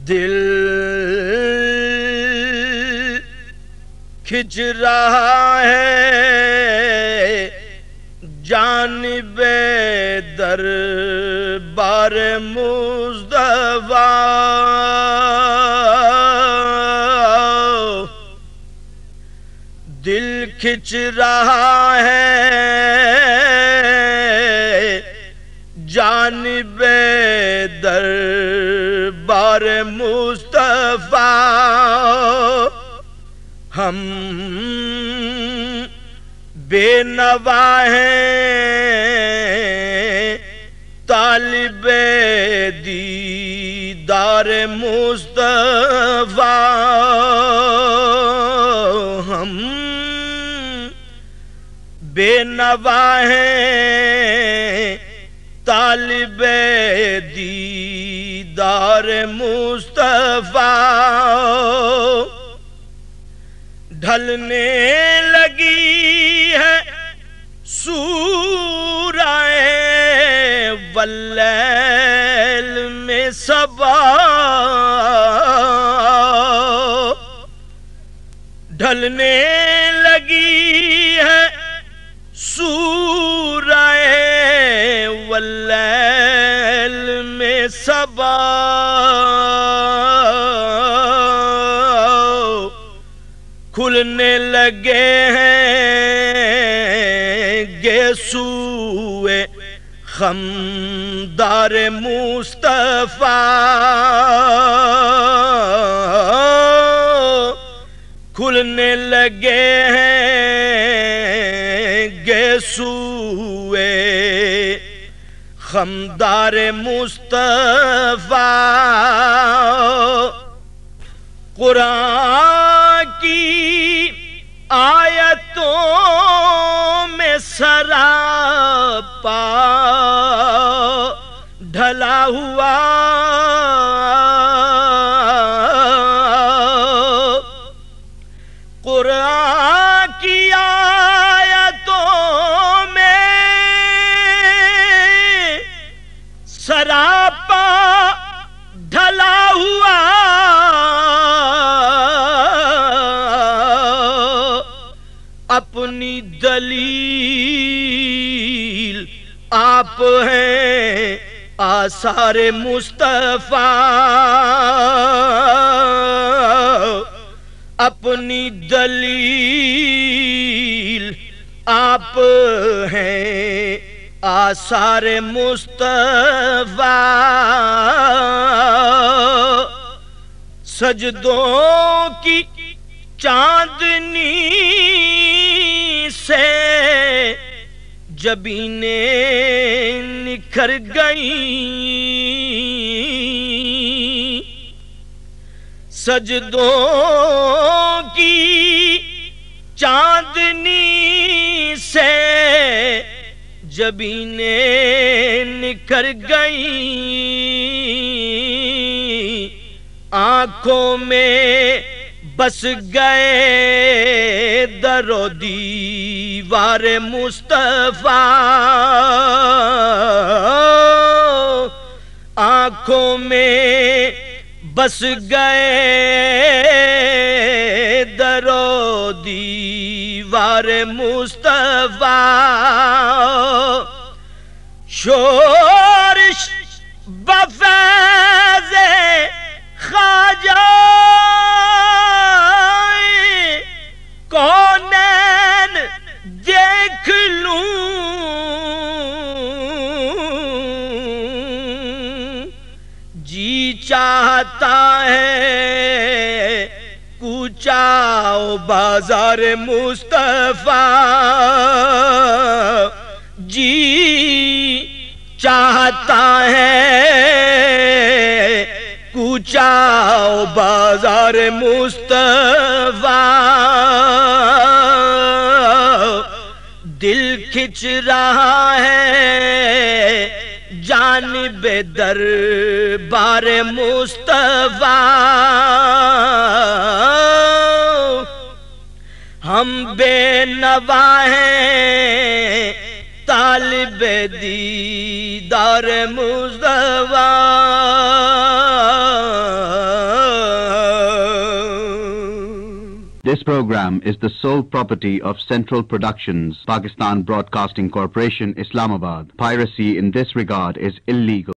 دل کھنچ رہا ہے جانب دربار مصطفیٰ، دل کھنچ رہا ہے جانب دربار مصطفیٰ، ہم بے نوا ہیں طالب دیدار مصطفیٰ، ہم بے نوا ہیں طالب دیدار مصطفیٰ، ڈھلنے لگی ہے سورہ واللیل میں صبا، ڈھلنے لگی ہے سورہ واللیل میں صبا، کھلنے لگے ہیں گیسوئے خمدار مصطفیٰ، کھلنے لگے ہیں گیسوئے خمدار مصطفیٰ، قرآن کی آیتوں میں سراپا ڈھلا ہوا، قرآن کی آیتوں میں سراپا ڈھلا ہوا، اپنی دلیل آپ ہیں آثار مصطفیٰ، اپنی دلیل آپ ہیں آثار مصطفیٰ، سجدوں کی چاندنی سے جبینیں نکھر گئیں، سجدوں کی چاندنی سے جبینیں نکھر گئیں، آنکھوں میں بس گئے در و دیوار مصطفیٰ، آنکھوں میں بس گئے در و دیوار مصطفیٰ، شورش بفیض خواجہ کونین دیکھ لوں، جی چاہتا ہے کوچا و بازار مصطفیٰ، جی چاہتا ہے کوچا و بازار مصطفیٰ، دل کھنچ رہا ہے جانب دربار مصطفیٰ، ہم بے نوا ہیں طالب دیدار مصطفیٰ. This program is the sole property of Central Productions, Pakistan Broadcasting Corporation, Islamabad. Piracy in this regard is illegal.